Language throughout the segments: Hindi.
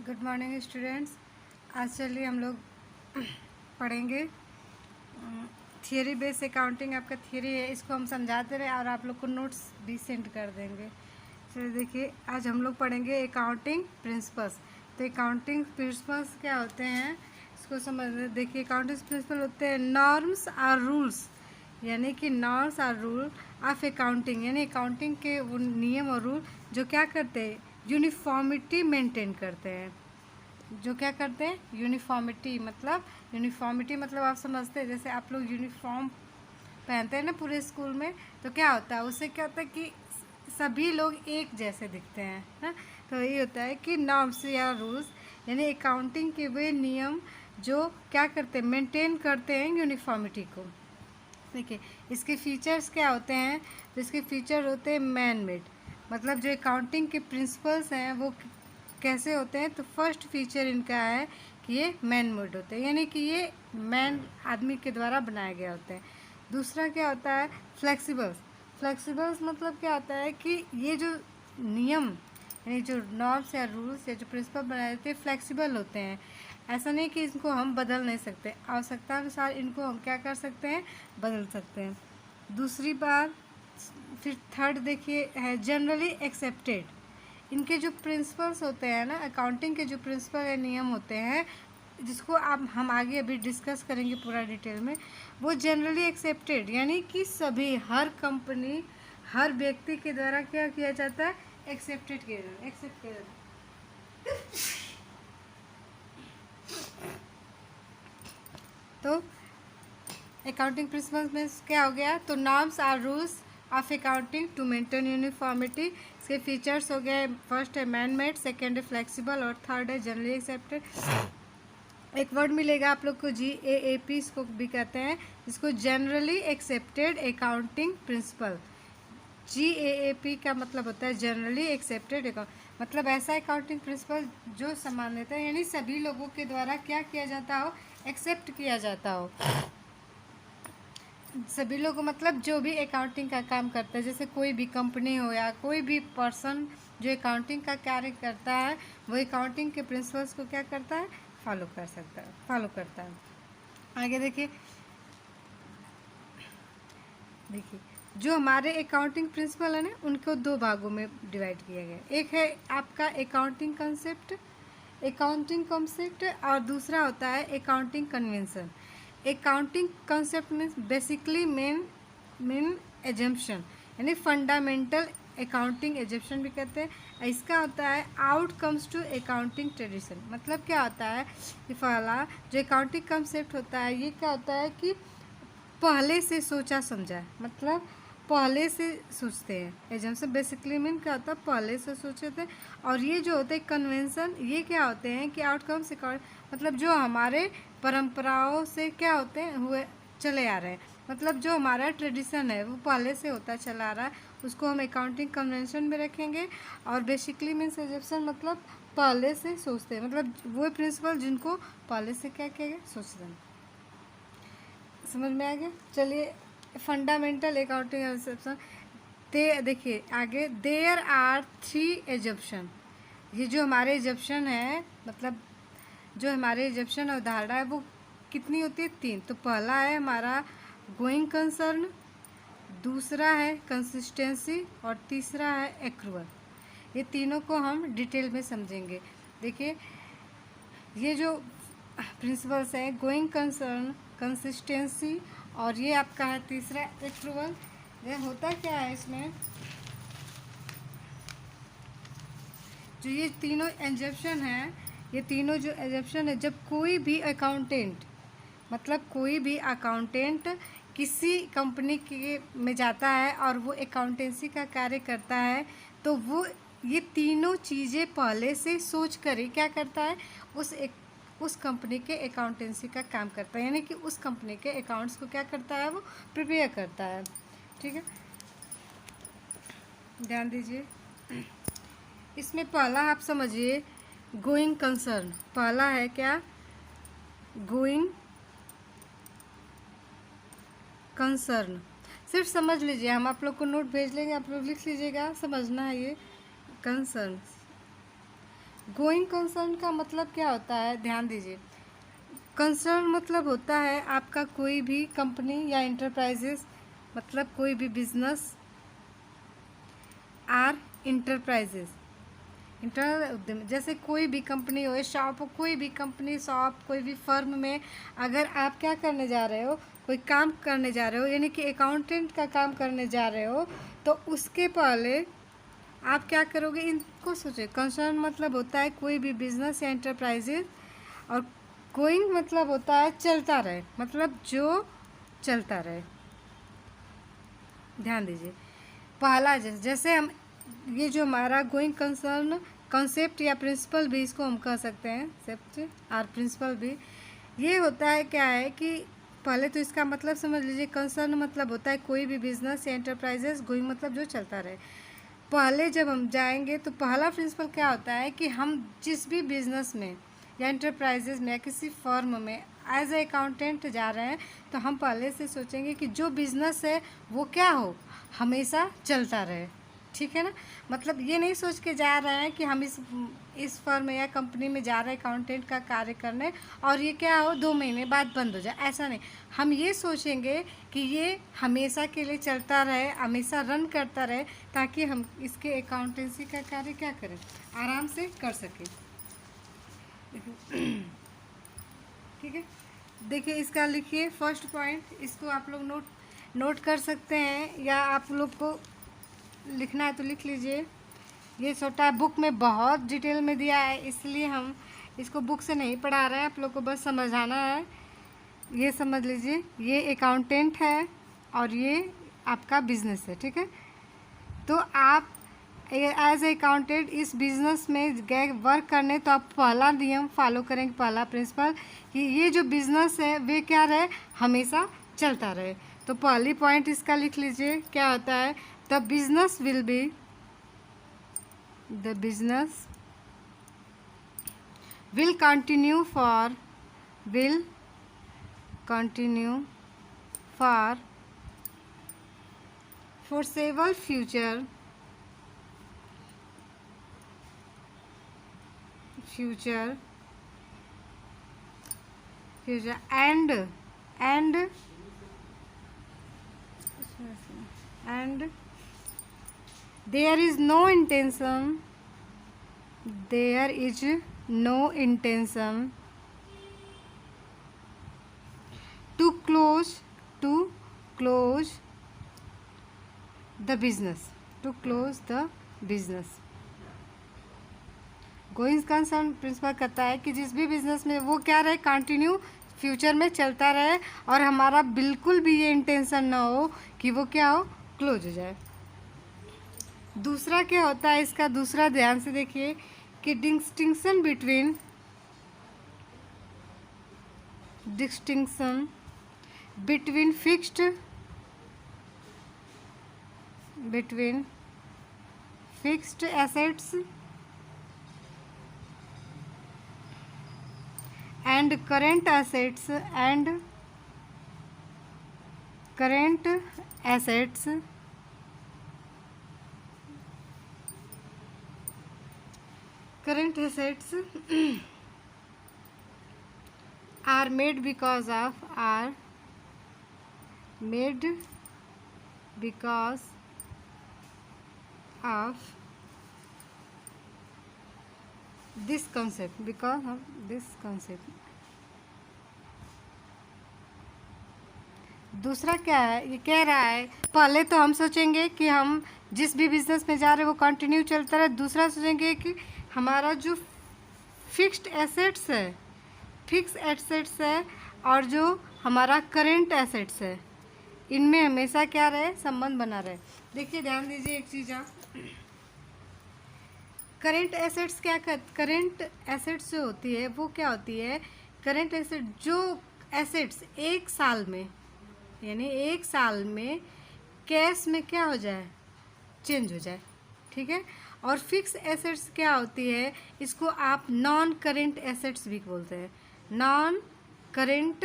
Good morning students. आज चलिए हम लोग पढ़ेंगे थियरी बेस अकाउंटिंग। आपका थियरी है, इसको हम समझाते रहे और आप लोग को नोट्स भी सेंड कर देंगे। चलिए देखिए, आज हम लोग पढ़ेंगे अकाउंटिंग प्रिंसिपल्स। तो अकाउंटिंग प्रिंसिपल्स क्या होते हैं इसको समझ। देखिए, अकाउंटिंग प्रिंसिपल होते हैं नॉर्म्स और रूल्स, यानी कि नॉर्म्स और रूल ऑफ अकाउंटिंग, यानी अकाउंटिंग के वो नियम और रूल जो क्या करते हैं, यूनिफॉर्मिटी मेंटेन करते हैं। जो क्या करते हैं, यूनिफॉर्मिटी मतलब आप समझते हैं, जैसे आप लोग यूनिफॉर्म पहनते हैं ना पूरे स्कूल में, तो क्या होता है, उससे क्या होता है कि सभी लोग एक जैसे दिखते हैं ना। तो ये होता है कि नॉर्म्स या रूल्स यानी अकाउंटिंग के वे नियम जो क्या करते हैं, मेंटेन करते हैं यूनिफॉर्मिटी को। देखिए, इसके फीचर्स क्या होते हैं। तो इसके फीचर होते हैं मैन मेड, मतलब जो अकाउंटिंग के प्रिंसिपल्स हैं वो कैसे होते हैं। तो फर्स्ट फीचर इनका है कि ये मैन मेड होते हैं, यानी कि ये मैन आदमी के द्वारा बनाए गए होते हैं। दूसरा क्या होता है, फ्लेक्सिबल्स मतलब क्या होता है कि ये जो नियम यानी जो नॉर्म्स या रूल्स या जो प्रिंसिपल बनाए जाते हैं फ्लेक्सिबल होते हैं। ऐसा नहीं कि इनको हम बदल नहीं सकते, आवश्यकता अनुसार इनको हम क्या कर सकते हैं, बदल सकते हैं। दूसरी बात, फिर थर्ड देखिए है जनरली एक्सेप्टेड। इनके जो प्रिंसिपल्स होते हैं ना, अकाउंटिंग के जो प्रिंसिपल या नियम होते हैं, जिसको आप हम आगे अभी डिस्कस करेंगे पूरा डिटेल में, वो जनरली एक्सेप्टेड यानी कि सभी हर कंपनी हर व्यक्ति के द्वारा क्या किया जाता है, एक्सेप्ट किया जाता है। तो अकाउंटिंग प्रिंसिपल्स में क्या हो गया, तो norms are rules of accounting to maintain uniformity. इसके फीचर्स हो गए, फर्स्ट है मैन मेड, सेकेंड है फ्लेक्सिबल और थर्ड है जनरली एक्सेप्टेड। एक वर्ड मिलेगा आप लोग को GAAP, इसको भी कहते हैं, जिसको generally accepted accounting principle. GAAP का मतलब होता है जनरली एक्सेप्टेड अकाउंट, मतलब ऐसा अकाउंटिंग प्रिंसिपल जो सामान्यतः यानी सभी लोगों के द्वारा क्या किया जाता हो, एक्सेप्ट किया जाता हो। सभी लोग मतलब जो भी अकाउंटिंग का काम करता है, जैसे कोई भी कंपनी हो या कोई भी पर्सन जो अकाउंटिंग का कार्य करता है, वो अकाउंटिंग के प्रिंसिपल्स को क्या करता है, फॉलो करता है। आगे देखिए जो हमारे अकाउंटिंग प्रिंसिपल है ना, उनको दो भागों में डिवाइड किया गया। एक है आपका अकाउंटिंग कंसेप्ट और दूसरा होता है accounting convention. Accounting concept means basically main assumption, यानी फंडामेंटल अकाउंटिंग एजम्पशन भी कहते हैं। इसका होता है आउटकम्स टू अकाउंटिंग ट्रेडिशन, मतलब क्या होता है कि पहला जो अकाउंटिंग कंसेप्ट होता है, ये क्या होता है कि पहले से सोचा समझा है, मतलब पहले से सोचते हैं। एजम्पशन बेसिकली मीन क्या होता है, पहले से सोचे थे। और ये जो होते हैं कन्वेंशन, ये क्या होते हैं कि आउटकम से मतलब जो हमारे परंपराओं से क्या होते हैं, हुए चले आ रहे हैं, मतलब जो हमारा ट्रेडिशन है वो पहले से होता चला आ रहा है, उसको हम अकाउंटिंग कन्वेंशन में रखेंगे। और बेसिकली मीन्स एजम्पशन मतलब पहले से सोचते हैं, मतलब वो प्रिंसिपल जिनको पहले से क्या किया गया, सोचते हैं। समझ में आ गया। चलिए, फंडामेंटल अकाउंटिंग एजम्पशन देखिए आगे, देयर आर 3 एजम्पशन। ये जो हमारे एजम्पशन है, मतलब जो हमारे एजम्पशन और धारणा है, वो कितनी होती है, 3। तो पहला है हमारा गोइंग कंसर्न, दूसरा है कंसिस्टेंसी और तीसरा है एक्रूअल। ये तीनों को हम डिटेल में समझेंगे। देखिए, ये जो प्रिंसिपल्स हैं, गोइंग कंसर्न, कंसिस्टेंसी और ये आपका है तीसरा एक्रूवल। ये होता क्या है इसमें, जो ये तीनों एग्जम्पशन हैं, ये तीनों जो एग्जम्पशन है, जब कोई भी अकाउंटेंट मतलब कोई भी अकाउंटेंट किसी कंपनी के में जाता है और वो अकाउंटेंसी का कार्य करता है, तो वो ये तीनों चीज़ें पहले से सोच कर ही क्या करता है, उस कंपनी के अकाउंटेंसी का काम करता है, यानी कि उस कंपनी के अकाउंट्स को क्या करता है, वो प्रिपेयर करता है। ठीक है, ध्यान दीजिए। इसमें पहला आप समझिए गोइंग कंसर्न, पहला है क्या, गोइंग कंसर्न। सिर्फ समझ लीजिए, हम आप लोग को नोट भेज लेंगे, आप लोग लिख लीजिएगा, समझना है ये कंसर्न। गोइंग कंसर्न का मतलब क्या होता है, ध्यान दीजिए। कंसर्न मतलब होता है आपका कोई भी कंपनी या इंटरप्राइजेस, मतलब कोई भी बिजनेस आर इंटरप्राइजेस, इंटर उद्यम, जैसे कोई भी कंपनी हो, शॉप हो, कोई भी कंपनी शॉप कोई भी फर्म में अगर आप क्या करने जा रहे हो, कोई काम करने जा रहे हो, यानी कि अकाउंटेंट का काम करने जा रहे हो, तो उसके पहले आप क्या करोगे, इनको सोचो। कंसर्न मतलब होता है कोई भी बिजनेस या इंटरप्राइजेज, और गोइंग मतलब होता है चलता रहे, मतलब जो चलता रहे। ध्यान दीजिए, पहला जैसे हम ये जो हमारा गोइंग कंसर्न कॉन्सेप्ट या प्रिंसिपल भी इसको हम कह सकते हैं, सेप्ट और प्रिंसिपल भी, ये होता है क्या है कि पहले तो इसका मतलब समझ लीजिए। कंसर्न मतलब होता है कोई भी बिजनेस या एंटरप्राइजेस, गोइंग मतलब जो चलता रहे। पहले जब हम जाएंगे तो पहला प्रिंसिपल क्या होता है कि हम जिस भी बिजनेस में या इंटरप्राइजेज में या किसी फर्म में एज ए अकाउंटेंट जा रहे हैं, तो हम पहले से सोचेंगे कि जो बिज़नेस है वो क्या हो, हमेशा चलता रहे। ठीक है ना, मतलब ये नहीं सोच के जा रहे हैं कि हम इस फर्म या कंपनी में जा रहे हैं अकाउंटेंट का कार्य करने और ये क्या हो 2 महीने बाद बंद हो जाए, ऐसा नहीं। हम ये सोचेंगे कि ये हमेशा के लिए चलता रहे, हमेशा रन करता रहे, ताकि हम इसके अकाउंटेंसी का कार्य क्या करें, आराम से कर सकें। ठीक है, देखिए इसका लिखिए फर्स्ट पॉइंट, इसको आप लोग नोट कर सकते हैं, या आप लोग को लिखना है तो लिख लीजिए। ये छोटा बुक में बहुत डिटेल में दिया है, इसलिए हम इसको बुक से नहीं पढ़ा रहे हैं, आप लोग को बस समझाना है। ये समझ लीजिए, ये अकाउंटेंट है और ये आपका बिजनेस है। ठीक है, तो आप एज ए अकाउंटेंट इस बिज़नेस में गए वर्क करने, तो आप पहला नियम फॉलो करेंगे, पहला प्रिंसिपल, कि ये जो बिज़नेस है वे क्या रहे, हमेशा चलता रहे। तो पहली पॉइंट इसका लिख लीजिए, क्या होता है, the business will be, the business will continue for foreseeable future and there is no intention to close the business, going concern principle कहता है कि जिस भी बिजनेस में वो क्या रहे, कंटिन्यू फ्यूचर में चलता रहे, और हमारा बिल्कुल भी ये इंटेंशन ना हो कि वो क्या हो, क्लोज हो जाए। दूसरा क्या होता है इसका, दूसरा ध्यान से देखिए कि distinction between fixed assets and current assets are made because of this concept, दूसरा क्या है, ये कह रहा है पहले तो हम सोचेंगे कि हम जिस भी बिजनेस में जा रहे हैं वो कंटिन्यू चलता रहे। दूसरा सोचेंगे कि हमारा जो फिक्स एसेट्स है और जो हमारा करेंट एसेट्स है, इनमें हमेशा क्या रहे, संबंध बना रहे। देखिए ध्यान दीजिए एक चीज़, आप करेंट एसेट्स करेंट एसेट्स जो होती है वो क्या होती है, करेंट एसेट जो एसेट्स एक साल में, यानी एक साल में कैश में क्या हो जाए, चेंज हो जाए। ठीक है, और फिक्स एसेट्स क्या होती है, इसको आप नॉन करेंट एसेट्स भी बोलते हैं, नॉन करेंट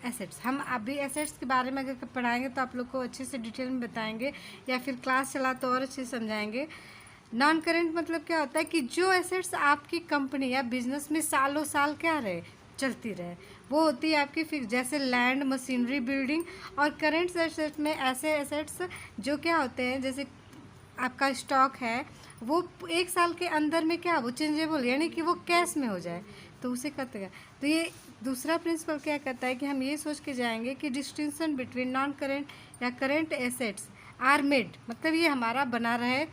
एसेट्स। हम अभी एसेट्स के बारे में अगर पढ़ाएंगे तो आप लोग को अच्छे से डिटेल में बताएंगे, या फिर क्लास चला तो और अच्छे से समझाएंगे। नॉन करेंट मतलब क्या होता है कि जो एसेट्स आपकी कंपनी या बिजनेस में सालों साल क्या रहे, चलती रहे, वो होती है आपकी फिक्स, जैसे लैंड, मशीनरी, बिल्डिंग। और करेंट एसेट्स में ऐसे एसेट्स जो क्या होते हैं, जैसे आपका स्टॉक है, वो 1 साल के अंदर में क्या, वो चेंजेबल, यानी कि वो कैश में हो जाए, तो उसे कहते हैं। तो ये दूसरा प्रिंसिपल क्या कहता है कि हम ये सोच के जाएंगे कि डिस्टिंक्शन बिटवीन नॉन करेंट या करेंट एसेट्स आर मेड, मतलब ये हमारा बना रहे,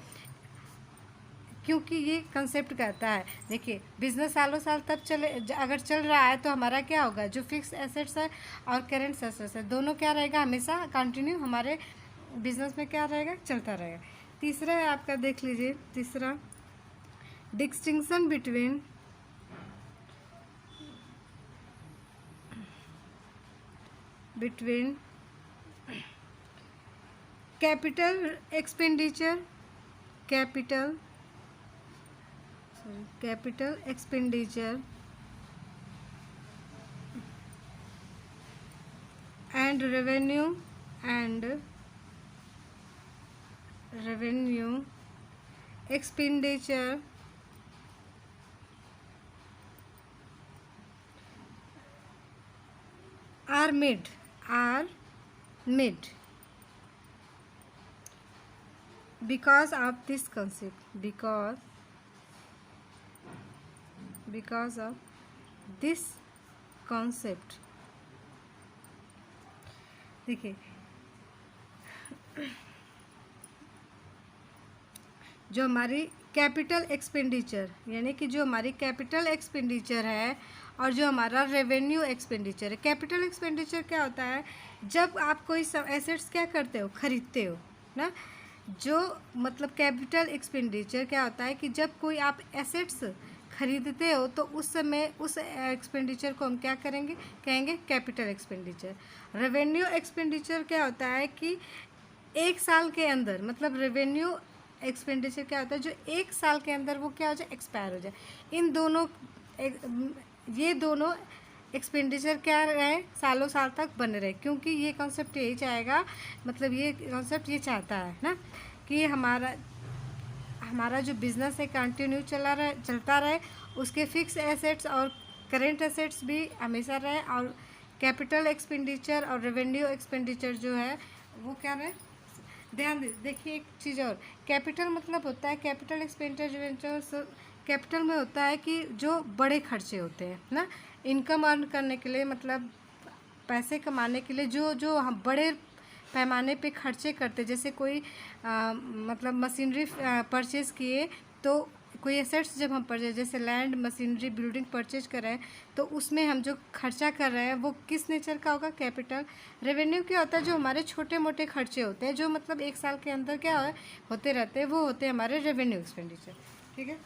क्योंकि ये कंसेप्ट कहता है, देखिए बिजनेस सालों साल तक चले, अगर चल रहा है तो हमारा क्या होगा, जो फिक्स एसेट्स है और करेंट एसेट्स है, दोनों क्या रहेगा, हमेशा कंटिन्यू हमारे बिजनेस में क्या रहेगा, चलता रहेगा। तीसरा है आपका, देख लीजिए तीसरा, distinction between capital expenditure and revenue expenditure are made because of this concept, because of this concept। देखिए जो हमारी कैपिटल एक्सपेंडिचर, यानी कि जो हमारी कैपिटल एक्सपेंडिचर है और जो हमारा रेवेन्यू एक्सपेंडिचर है। कैपिटल एक्सपेंडिचर क्या होता है, जब आप कोई एसेट्स क्या करते हो, खरीदते हो ना, जो मतलब कैपिटल एक्सपेंडिचर क्या होता है कि जब कोई आप एसेट्स खरीदते हो तो उस समय उस एक्सपेंडिचर को हम क्या करेंगे, कहेंगे कैपिटल एक्सपेंडिचर। रेवेन्यू एक्सपेंडिचर क्या होता है कि 1 साल के अंदर, मतलब रेवेन्यू एक्सपेंडिचर क्या होता है जो 1 साल के अंदर वो क्या हो जाए, एक्सपायर हो जाए। इन दोनों ये दोनों एक्सपेंडिचर क्या रहे, सालों साल तक बने रहे, क्योंकि ये कॉन्सेप्ट यही चाहेगा, मतलब ये कॉन्सेप्ट ये चाहता है ना कि हमारा जो बिज़नेस है कंटिन्यू चलता रहे, उसके फिक्स एसेट्स और करेंट एसेट्स भी हमेशा रहे, और कैपिटल एक्सपेंडिचर और रेवेन्यू एक्सपेंडिचर जो है वो क्या रहे। ध्यान देखिए एक चीज़ और, कैपिटल मतलब होता है, कैपिटल एक्सपेंडिचर कैपिटल में होता है कि जो बड़े खर्चे होते हैं ना, इनकम अर्न करने के लिए, मतलब पैसे कमाने के लिए जो हम बड़े पैमाने पे खर्चे करते, जैसे कोई मतलब मशीनरी परचेज़ किए, तो कोई एसेट्स जब हम परचेज, जैसे लैंड, मशीनरी, बिल्डिंग परचेज कर रहे हैं, तो उसमें हम जो खर्चा कर रहे हैं वो किस नेचर का होगा, कैपिटल। रेवेन्यू क्या होता है, जो हमारे छोटे मोटे खर्चे होते हैं, जो मतलब 1 साल के अंदर क्या होते रहते हैं, वो होते हैं हमारे रेवेन्यू एक्सपेंडिचर। ठीक है।